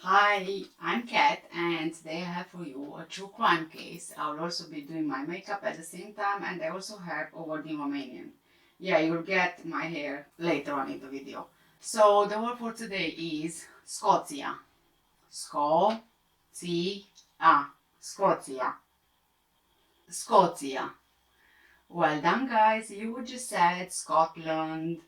Hi, I'm Kat, and today I have for you a true crime case. I'll also be doing my makeup at the same time, and I also have a word in Romanian. Yeah, you'll get my hair later on in the video. So the word for today is Scoția. Scoția. Scoția. Scoția. Well done, guys. You just said Scotland.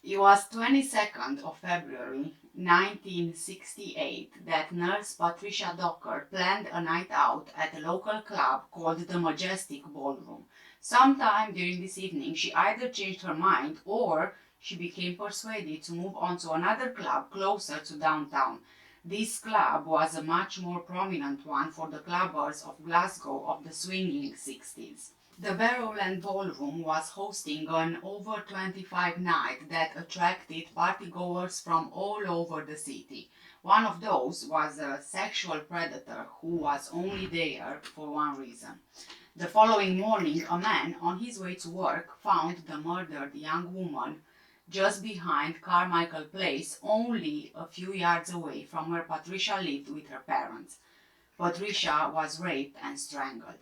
It was 22nd of February 1968 that nurse Patricia Docker planned a night out at a local club called the Majestic Ballroom. Sometime during this evening, she either changed her mind or she became persuaded to move on to another club closer to downtown. This club was a much more prominent one for the clubbers of Glasgow of the swinging 60s. The Barrowland Ballroom was hosting an over 25 night that attracted partygoers from all over the city. One of those was a sexual predator who was only there for one reason. The following morning, a man on his way to work found the murdered young woman just behind Carmichael Place, only a few yards away from where Patricia lived with her parents. Patricia was raped and strangled.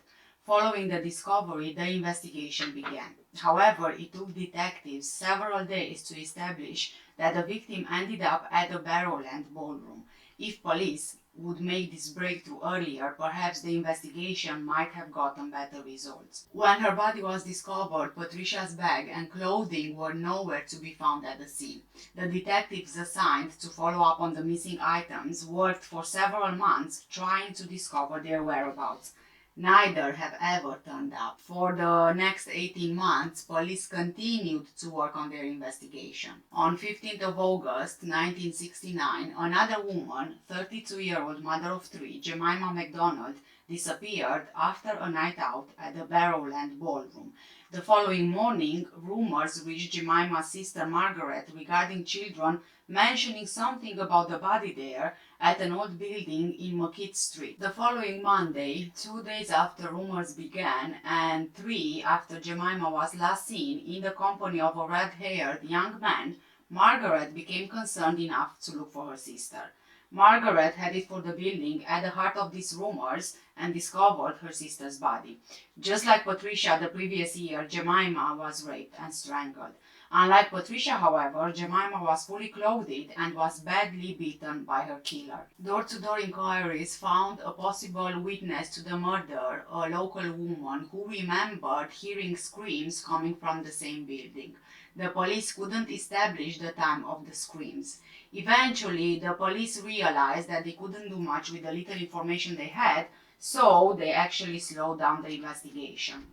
Following the discovery, the investigation began. However, it took detectives several days to establish that the victim ended up at the Barrowland Ballroom. If police would make this breakthrough earlier, perhaps the investigation might have gotten better results. When her body was discovered, Patricia's bag and clothing were nowhere to be found at the scene. The detectives assigned to follow up on the missing items worked for several months trying to discover their whereabouts. Neither have ever turned up. For the next 18 months, police continued to work on their investigation. On 15th of August 1969, another woman, 32-year-old mother of three, Jemima MacDonald, disappeared after a night out at the Barrowland Ballroom. The following morning, rumors reached Jemima's sister Margaret regarding children mentioning something about the body there at an old building in McKeith Street. The following Monday, 2 days after rumors began and 3 after Jemima was last seen in the company of a red-haired young man, Margaret became concerned enough to look for her sister. Margaret headed for the building at the heart of these rumors and discovered her sister's body. Just like Patricia the previous year, Jemima was raped and strangled. Unlike Patricia, however, Jemima was fully clothed and was badly beaten by her killer. Door-to-door inquiries found a possible witness to the murder, a local woman who remembered hearing screams coming from the same building. The police couldn't establish the time of the screams. Eventually, the police realized that they couldn't do much with the little information they had, so they actually slowed down the investigation.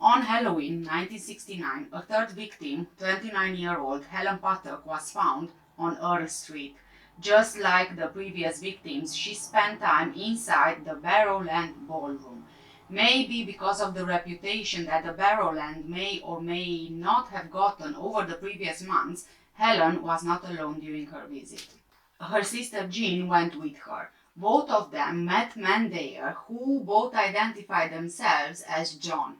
On Halloween 1969, a third victim, 29-year-old Helen Paddock, was found on Earl Street. Just like the previous victims, she spent time inside the Barrowland Ballroom. Maybe because of the reputation that the Barrowland may or may not have gotten over the previous months, Helen was not alone during her visit. Her sister Jean went with her. Both of them met men there who both identified themselves as John.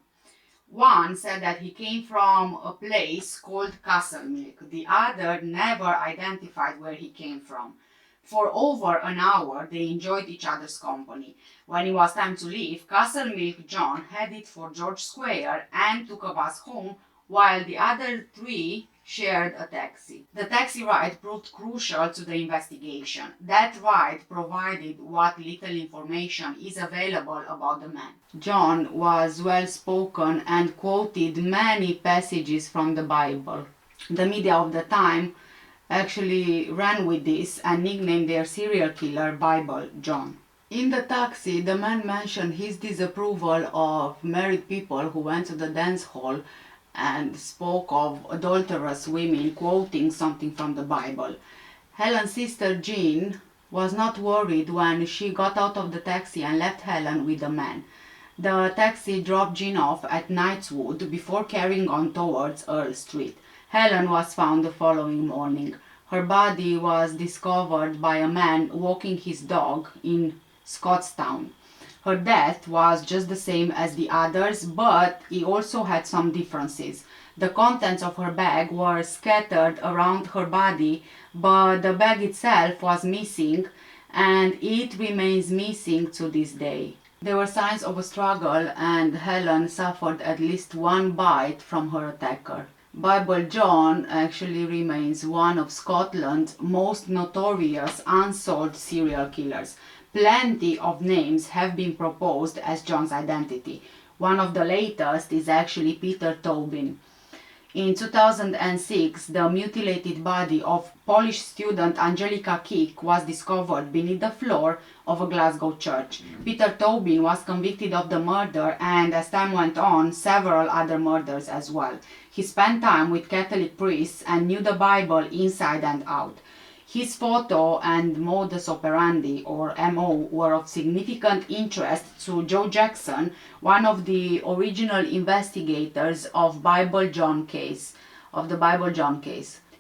One said that he came from a place called Castlemilk. The other never identified where he came from. For over an hour, they enjoyed each other's company. When it was time to leave, Castlemilk John headed for George Square and took a bus home, while the other three shared a taxi. The taxi ride proved crucial to the investigation. That ride provided what little information is available about the man. John was well spoken and quoted many passages from the Bible. The media of the time actually ran with this and nicknamed their serial killer Bible John. In the taxi, the man mentioned his disapproval of married people who went to the dance hall and spoke of adulterous women, quoting something from the Bible. Helen's sister Jean was not worried when she got out of the taxi and left Helen with the man. The taxi dropped Jean off at Knightswood before carrying on towards Earl Street. Helen was found the following morning. Her body was discovered by a man walking his dog in Scottstown. Her death was just the same as the others, but he also had some differences. The contents of her bag were scattered around her body, but the bag itself was missing, and it remains missing to this day. There were signs of a struggle, and Helen suffered at least one bite from her attacker. Bible John actually remains one of Scotland's most notorious unsolved serial killers. Plenty of names have been proposed as John's identity. One of the latest is actually Peter Tobin. In 2006, the mutilated body of Polish student Angelika Kik was discovered beneath the floor of a Glasgow church. Peter Tobin was convicted of the murder, and as time went on, several other murders as well. He spent time with Catholic priests and knew the Bible inside and out. His photo and modus operandi, or MO, were of significant interest to Joe Jackson, one of the original investigators of the Bible John case.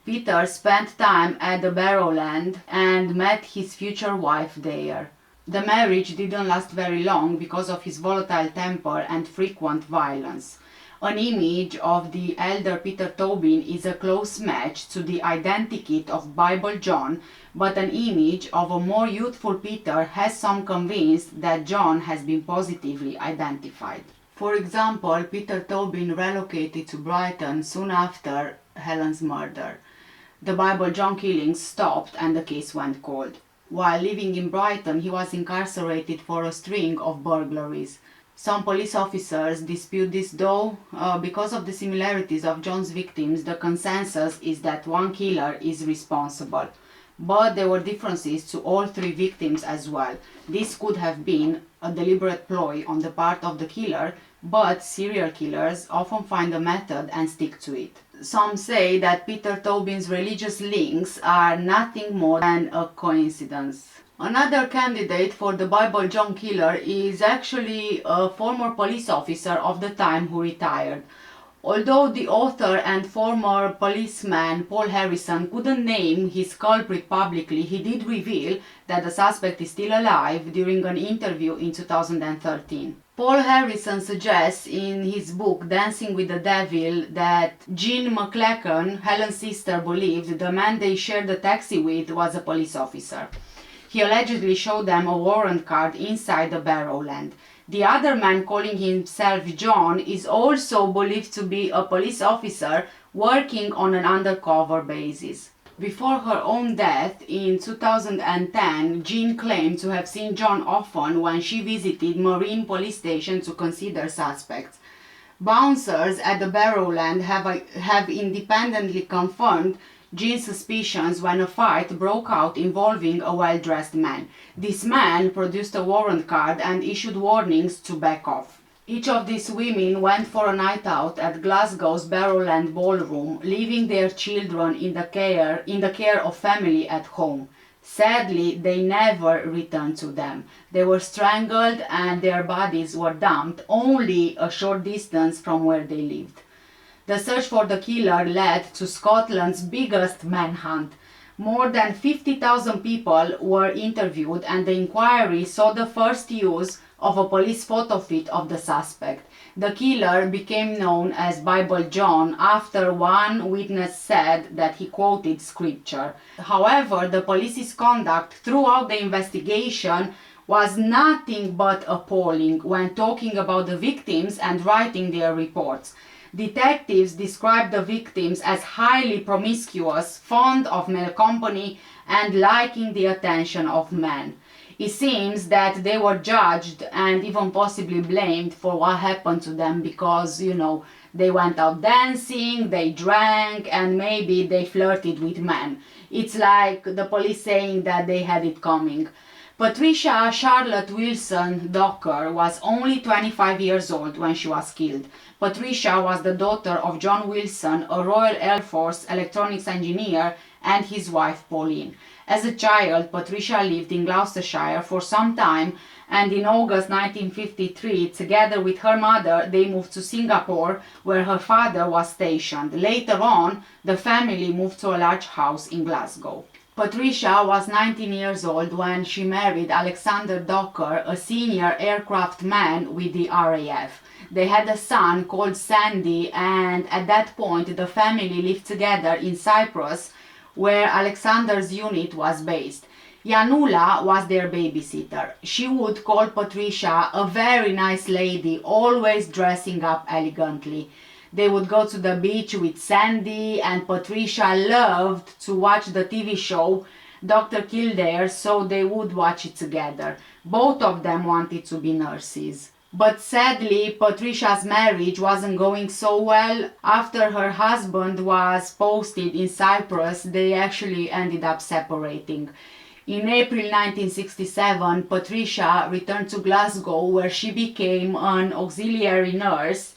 Peter spent time at the Barrowland and met his future wife there. The marriage didn't last very long because of his volatile temper and frequent violence. An image of the elder Peter Tobin is a close match to the identikit of Bible John, but an image of a more youthful Peter has some convinced that John has been positively identified. For example, Peter Tobin relocated to Brighton soon after Helen's murder. The Bible John killings stopped and the case went cold. While living in Brighton, he was incarcerated for a string of burglaries. Some police officers dispute this, though because of the similarities of John's victims, the consensus is that one killer is responsible. But there were differences to all three victims as well. This could have been a deliberate ploy on the part of the killer, but serial killers often find a method and stick to it. Some say that Peter Tobin's religious links are nothing more than a coincidence. Another candidate for the Bible John killer is actually a former police officer of the time who retired. Although the author and former policeman Paul Harrison couldn't name his culprit publicly, he did reveal that the suspect is still alive during an interview in 2013. Paul Harrison suggests in his book Dancing with the Devil that Jean McLachlan, Helen's sister, believed the man they shared the taxi with was a police officer. He allegedly showed them a warrant card inside the Barrowland. The other man, calling himself John, is also believed to be a police officer working on an undercover basis. Before her own death in 2010, Jean claimed to have seen John often when she visited Marine Police Station to consider suspects. Bouncers at the Barrowland have independently confirmed Jean's suspicions when a fight broke out involving a well-dressed man. This man produced a warrant card and issued warnings to back off. Each of these women went for a night out at Glasgow's Barrowland Ballroom, leaving their children in the care of family at home. Sadly, they never returned to them. They were strangled and their bodies were dumped only a short distance from where they lived. The search for the killer led to Scotland's biggest manhunt. More than 50,000 people were interviewed, and the inquiry saw the first use of a police photo fit of the suspect. The killer became known as Bible John after one witness said that he quoted scripture. However, the police's conduct throughout the investigation was nothing but appalling when talking about the victims and writing their reports. Detectives described the victims as highly promiscuous, fond of male company, and liking the attention of men. It seems that they were judged and even possibly blamed for what happened to them because, they went out dancing, they drank, and maybe they flirted with men. It's like the police saying that they had it coming. Patricia Charlotte Wilson Docker was only 25 years old when she was killed. Patricia was the daughter of John Wilson, a Royal Air Force electronics engineer, and his wife Pauline. As a child, Patricia lived in Gloucestershire for some time, and in August 1953, together with her mother, they moved to Singapore, where her father was stationed. Later on, the family moved to a large house in Glasgow. Patricia was 19 years old when she married Alexander Docker, a senior aircraft man with the RAF. They had a son called Sandy, and at that point the family lived together in Cyprus, where Alexander's unit was based. Janula was their babysitter. She would call Patricia a very nice lady, always dressing up elegantly. They would go to the beach with Sandy, and Patricia loved to watch the TV show Dr. Kildare, so they would watch it together. Both of them wanted to be nurses. But sadly, Patricia's marriage wasn't going so well. After her husband was posted in Cyprus, they actually ended up separating. In April 1967, Patricia returned to Glasgow, where she became an auxiliary nurse,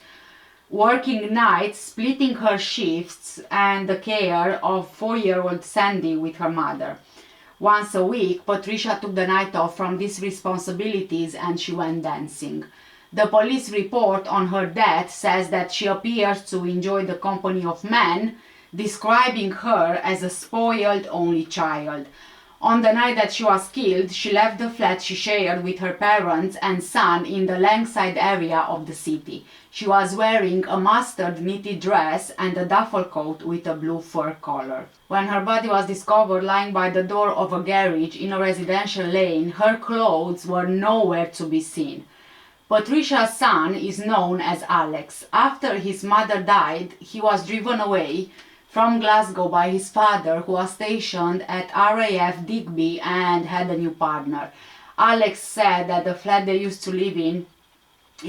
working nights, splitting her shifts, and the care of 4-year-old Sandy with her mother. Once a week, Patricia took the night off from these responsibilities and she went dancing. The police report on her death says that she appears to enjoy the company of men, describing her as a spoiled only child. On the night that she was killed, she left the flat she shared with her parents and son in the Langside area of the city. She was wearing a mustard knitted dress and a duffel coat with a blue fur collar. When her body was discovered lying by the door of a garage in a residential lane, her clothes were nowhere to be seen. Patricia's son is known as Alex. After his mother died, he was driven away from Glasgow by his father, who was stationed at RAF Digby and had a new partner. Alex said that the flat they used to live in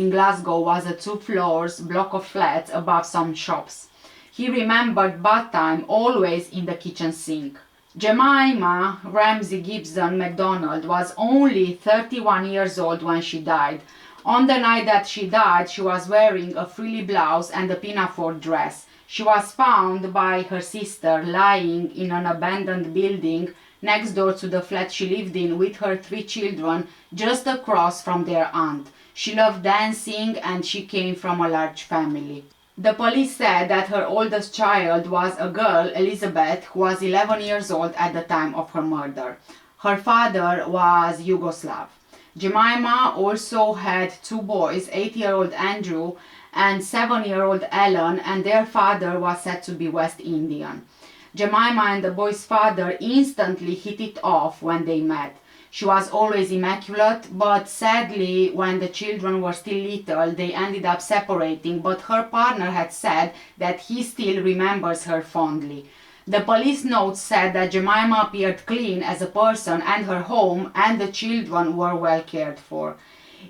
Glasgow was a 2-floor block of flats above some shops. He remembered bath time always in the kitchen sink. Jemima Ramsey Gibson MacDonald was only 31 years old when she died. On the night that she died, she was wearing a frilly blouse and a pinafore dress. She was found by her sister lying in an abandoned building next door to the flat she lived in with her 3 children, just across from their aunt. She loved dancing and she came from a large family. The police said that her oldest child was a girl, Elizabeth, who was 11 years old at the time of her murder. Her father was Yugoslav. Jemima also had 2 boys, 8-year-old Andrew and 7-year-old Ellen, and their father was said to be West Indian. Jemima and the boy's father instantly hit it off when they met. She was always immaculate, but sadly, when the children were still little, they ended up separating, but her partner had said that he still remembers her fondly. The police notes said that Jemima appeared clean as a person and her home and the children were well cared for.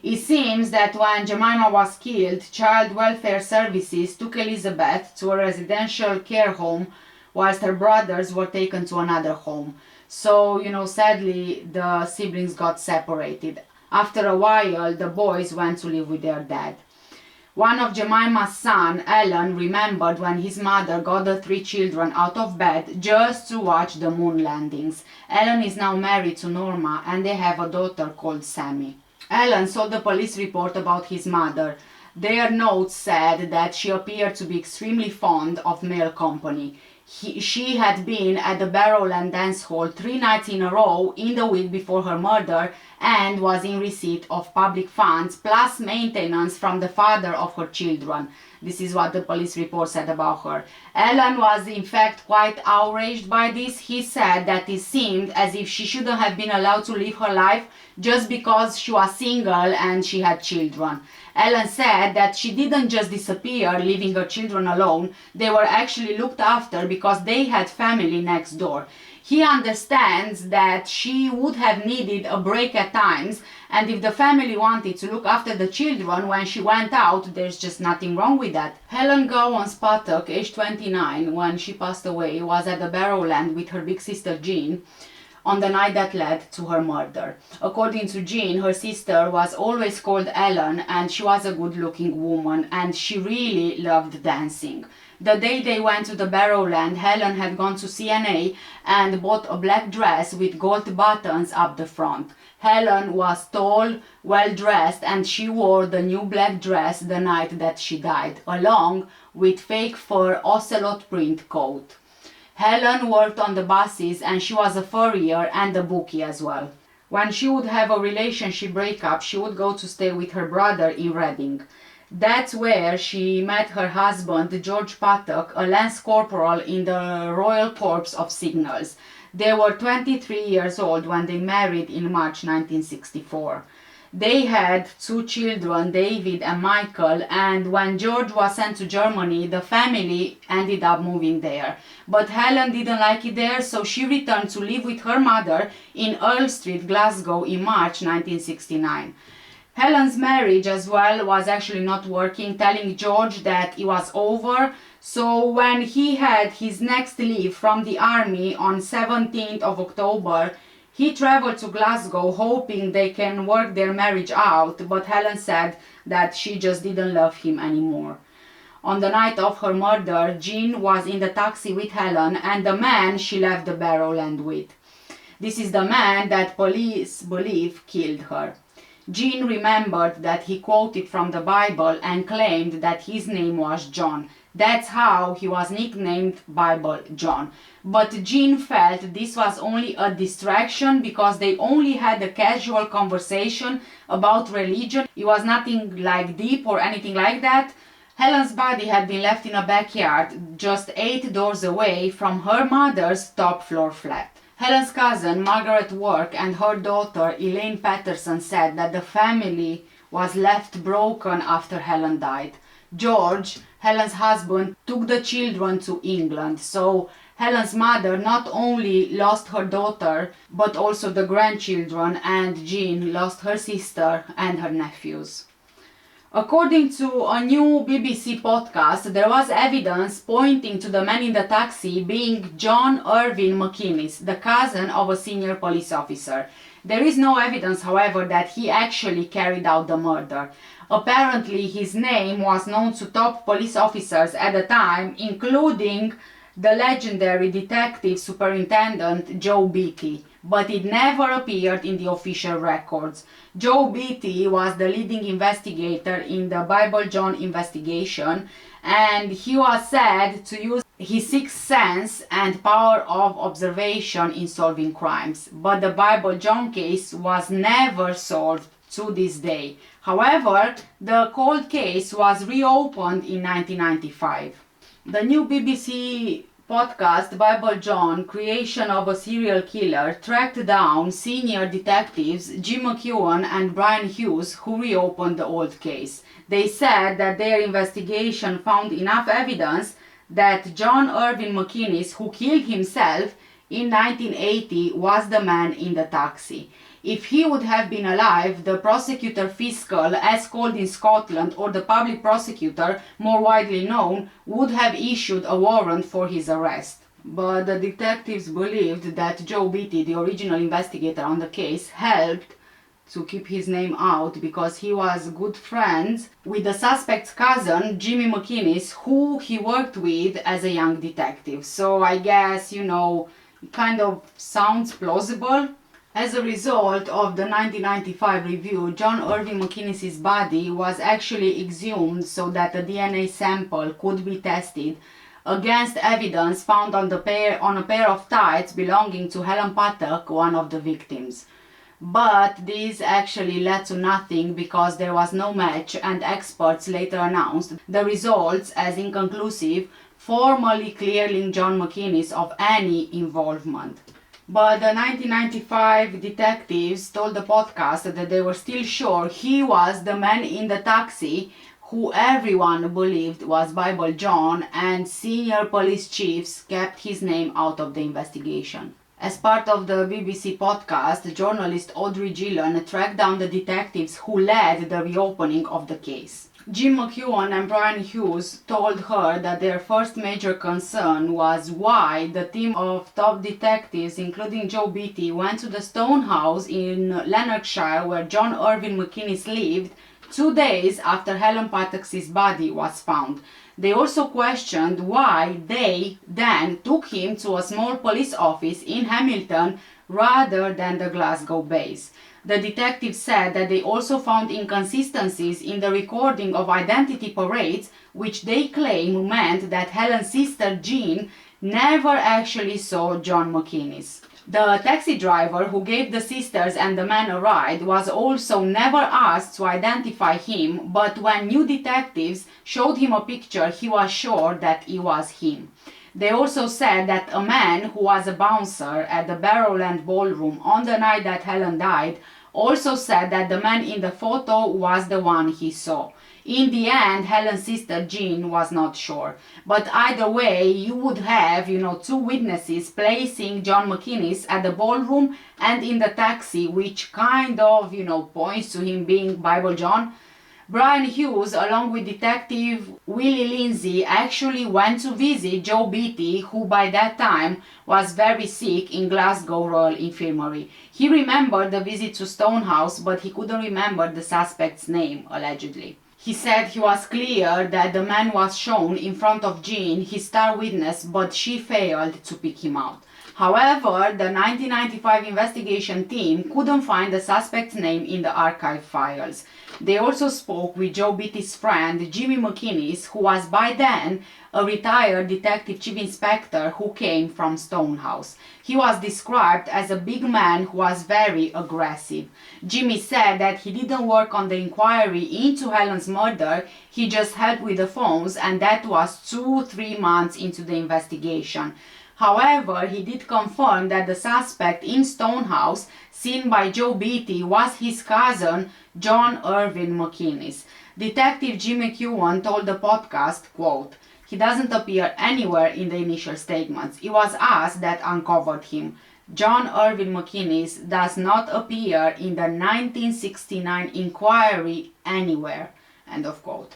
It seems that when Jemima was killed, Child Welfare Services took Elizabeth to a residential care home whilst her brothers were taken to another home. So, sadly, the siblings got separated. After a while, the boys went to live with their dad. One of Jemima's son, Alan, remembered when his mother got the 3 children out of bed just to watch the moon landings. Alan is now married to Norma and they have a daughter called Sammy. Alan saw the police report about his mother. Their notes said that she appeared to be extremely fond of male company. She had been at the Barrowland dance hall 3 nights in a row in the week before her murder and was in receipt of public funds plus maintenance from the father of her children. This is what the police report said about her. Ellen was in fact quite outraged by this. He said that it seemed as if she shouldn't have been allowed to live her life just because she was single and she had children. Ellen said that she didn't just disappear leaving her children alone, they were actually looked after because they had family next door. He understands that she would have needed a break at times, and if the family wanted to look after the children when she went out, there's just nothing wrong with that. Helen Gowan Spattock, aged 29, when she passed away, was at the Barrowland with her big sister Jean on the night that led to her murder. According to Jean, her sister was always called Ellen and she was a good-looking woman and she really loved dancing. The day they went to the Barrowland, Helen had gone to C&A and bought a black dress with gold buttons up the front. Helen was tall, well-dressed, and she wore the new black dress the night that she died, along with fake fur ocelot print coat. Helen worked on the buses and she was a furrier and a bookie as well. When she would have a relationship breakup, she would go to stay with her brother in Reading. That's where she met her husband, George Paddock, a lance corporal in the Royal Corps of Signals. They were 23 years old when they married in March 1964. They had 2 children, David and Michael, and when George was sent to Germany, the family ended up moving there. But Helen didn't like it there, so she returned to live with her mother in Earl Street, Glasgow in March 1969. Helen's marriage as well was actually not working, telling George that it was over. So when he had his next leave from the army on 17th of October, he traveled to Glasgow hoping they can work their marriage out, but Helen said that she just didn't love him anymore. On the night of her murder, Jean was in the taxi with Helen and the man she left the Barrowland with. This is the man that police believe killed her. Jean remembered that he quoted from the Bible and claimed that his name was John. That's how he was nicknamed Bible John. But Jean felt this was only a distraction because they only had a casual conversation about religion. It was nothing like deep or anything like that. Helen's body had been left in a backyard just 8 doors away from her mother's top floor flat. Helen's cousin Margaret Work and her daughter Elaine Patterson said that the family was left broken after Helen died. George, Helen's husband, took the children to England, so Helen's mother not only lost her daughter but also the grandchildren, and Jean lost her sister and her nephews. According to a new BBC podcast, there was evidence pointing to the man in the taxi being John Irving McInnes, the cousin of a senior police officer. There is no evidence, however, that he actually carried out the murder. Apparently, his name was known to top police officers at the time, including the legendary detective superintendent Joe Beatty, but it never appeared in the official records. Joe Beatty was the leading investigator in the Bible John investigation, and he was said to use his sixth sense and power of observation in solving crimes. But the Bible John case was never solved to this day. However, the cold case was reopened in 1995. The new BBC podcast Bible John, Creation of a Serial Killer, tracked down senior detectives Jim McEwan and Brian Hughes, who reopened the old case. They said that their investigation found enough evidence that John Irving McInnes, who killed himself in 1980, was the man in the taxi. If he would have been alive, the prosecutor fiscal, as called in Scotland, or the public prosecutor, more widely known, would have issued a warrant for his arrest. But the detectives believed that Joe Beatty, the original investigator on the case, helped to keep his name out because he was good friends with the suspect's cousin, Jimmy McInnes, who he worked with as a young detective. So I guess, it kind of sounds plausible. As a result of the 1995 review, John Irving McInnes' body was actually exhumed so that a DNA sample could be tested against evidence found on a pair of tights belonging to Helen Paddock, one of the victims. But this actually led to nothing because there was no match, and experts later announced the results as inconclusive, formally clearing John McInnes of any involvement. But the 1995 detectives told the podcast that they were still sure he was the man in the taxi who everyone believed was Bible John, and senior police chiefs kept his name out of the investigation. As part of the BBC podcast, journalist Audrey Gillan tracked down the detectives who led the reopening of the case. Jim McEwan and Brian Hughes told her that their first major concern was why the team of top detectives, including Joe Beatty, went to the Stone House in Lanarkshire where John Irving McInnes lived 2 days after Helen Paddock's body was found. They also questioned why they then took him to a small police office in Hamilton rather than the Glasgow base. The detectives said that they also found inconsistencies in the recording of identity parades, which they claim meant that Helen's sister Jean never actually saw John McInnes. The taxi driver who gave the sisters and the man a ride was also never asked to identify him, but when new detectives showed him a picture, he was sure that it was him. They also said that a man who was a bouncer at the Barrowland Ballroom on the night that Helen died also said that the man in the photo was the one he saw. In the end, Helen's sister Jean was not sure. But either way, you would have, two witnesses placing John McInnes at the ballroom and in the taxi, which kind of, points to him being Bible John. Brian Hughes, along with Detective Willie Lindsay, actually went to visit Joe Beatty, who by that time was very sick in Glasgow Royal Infirmary. He remembered the visit to Stonehouse, but he couldn't remember the suspect's name, allegedly. He said he was clear that the man was shown in front of Jean, his star witness, but she failed to pick him out. However, the 1995 investigation team couldn't find the suspect's name in the archive files. They also spoke with Joe Beatty's friend, Jimmy McInnes, who was by then a retired detective chief inspector who came from Stonehouse. He was described as a big man who was very aggressive. Jimmy said that he didn't work on the inquiry into Helen's murder, he just helped with the phones, and that was 2-3 months into the investigation. However, he did confirm that the suspect in Stonehouse, seen by Joe Beatty, was his cousin, John Irvin McInnes. Detective Jim McEwen told the podcast, quote, "He doesn't appear anywhere in the initial statements. It was us that uncovered him. John Irvin McInnes does not appear in the 1969 inquiry anywhere." End of quote.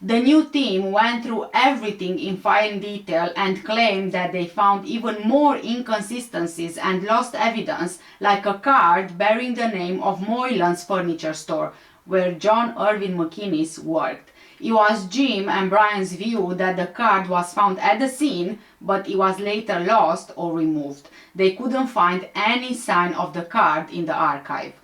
The new team went through everything in fine detail and claimed that they found even more inconsistencies and lost evidence, like a card bearing the name of Moylan's furniture store, where John Irvin McInnes worked. It was Jim and Brian's view that the card was found at the scene, but it was later lost or removed. They couldn't find any sign of the card in the archive.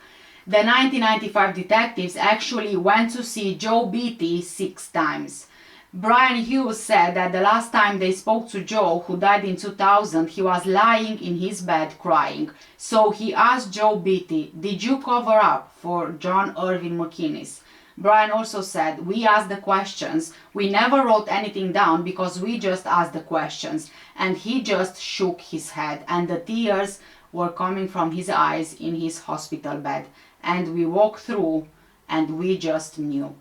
The 1995 detectives actually went to see Joe Beatty 6 times. Brian Hughes said that the last time they spoke to Joe, who died in 2000, he was lying in his bed crying. So he asked Joe Beatty, "Did you cover up for John Irvin McInnes?" Brian also said, "We asked the questions. We never wrote anything down because we just asked the questions." And he just shook his head, and the tears were coming from his eyes in his hospital bed. And we walked through and we just knew.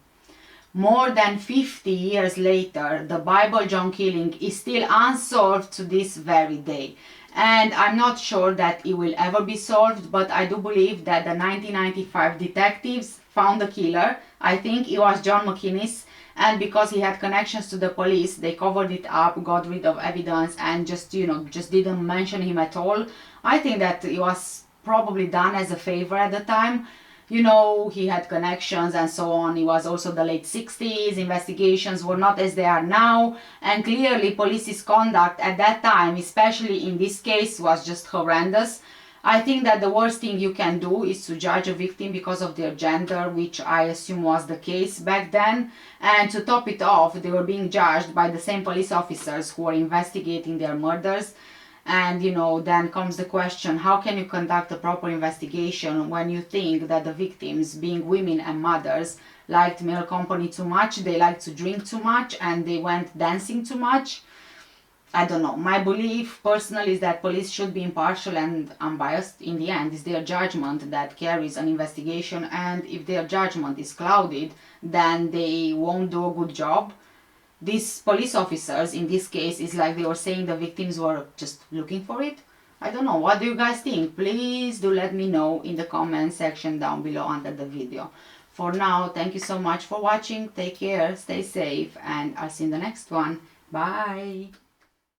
More than 50 years later, the Bible John killing is still unsolved to this very day. And I'm not sure that it will ever be solved, but I do believe that the 1995 detectives found the killer. I think it was John McInnes, and because he had connections to the police, they covered it up, got rid of evidence, and just didn't mention him at all. I think that it was probably done as a favor at the time. He had connections and so on. It was also the late 60s. Investigations were not as they are now. And clearly police's conduct at that time, especially in this case, was just horrendous. I think that the worst thing you can do is to judge a victim because of their gender, which I assume was the case back then. And to top it off, they were being judged by the same police officers who were investigating their murders. And then comes the question, how can you conduct a proper investigation when you think that the victims, being women and mothers, liked male company too much, they liked to drink too much, and they went dancing too much? I don't know. My belief personally is that police should be impartial and unbiased. In the end, it's their judgment that carries an investigation, and if their judgment is clouded, then they won't do a good job. These police officers, in this case, is like they were saying the victims were just looking for it. I don't know. What do you guys think? Please do let me know in the comment section down below under the video. For now, thank you so much for watching. Take care, stay safe, and I'll see you in the next one. Bye!